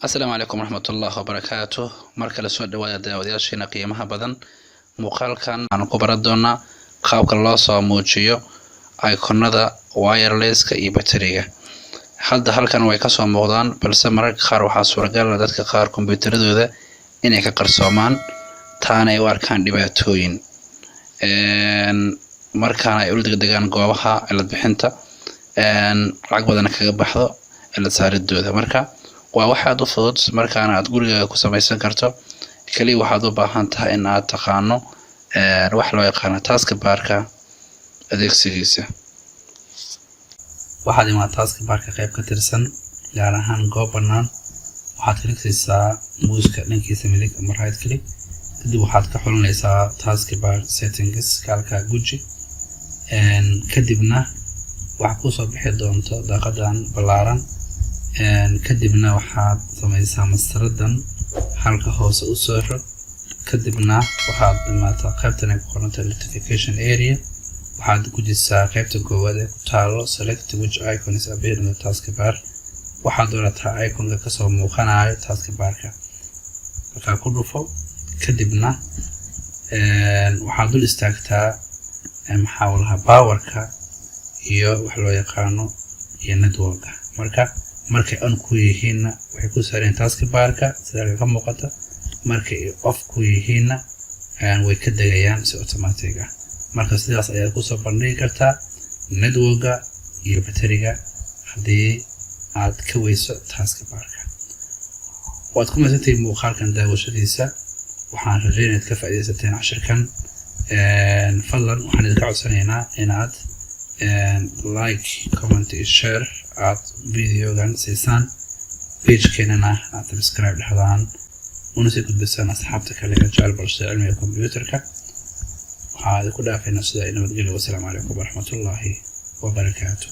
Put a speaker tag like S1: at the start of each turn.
S1: السلام عليكم ورحمة الله وبركاته. مركز السود داوديال شينا قيمها بدن مقال كان عن كبردونا قابك الله صاموجيو أيقونة دا وايرلس كأي بطارية. هل كان ويكسو موضان بلس مرك خار وحاسور قال لدتك خار كمبيوتر دوده إني كقرصومان تاني واركان دباتوين مركان يقول دقان قوابها إلا بحنتا عقبة أنا كبحضو إلا سارد دوده مركا وواحد فضل مركان أتقول كسميسن كرتو كلي واحد وباهنتها إن أتقانو روح لو يقانا تاسك باركا أديك سيجيسه waxaad imaa taaska baarka qayb ka tirsan gaar ahaan goob bannaan waxaad klikaysaa muuska dhankiisa midig ama right click kadib waxaad ka xulanaysaa taaska bar settings kalka guji kadibna waxa ku soo bixi doonto daaqadan ballaaran kadibna waxaad samaysaa masaradan halka hoose u soo xir kadibna waxaad imaataa qaybtan ay ku qoran tahay notification area waxaad gujisaa qaybta koowaad ee ku taalo select which icon is appear in the taskbar waxaad doorataa iconka ka soo muuqanayo taskbarka marka ku dhufo kadibna waxaad dul istaagtaa maxawlaha powerka iyo wax loo yaqaano iyo networka markay on ku yihiin waxay ku saareen taskbarka sida ka muuqata markay off ku yihiin way ka dagayaan si automatic ah marka sidaas ayaad ku soo bandhigi kartaa networka iyo batteriga hadii aad ka weyso taskbarka waad ku maasantay muuqaalkan daawashadiisa waxaan rajaynayaa ka faa'iideysateen casharkan fadlan waxaan idin ka codsanaynaa inaad like comment iyo share aad videogan siisaan page-keenana aad subscribe dhahdaan una sii gudbisaan asxaabta kale ee jecel barashada cilmiga kombiyuutarka هذا كله في نفس الوقت. والسلام عليكم ورحمة الله وبركاته.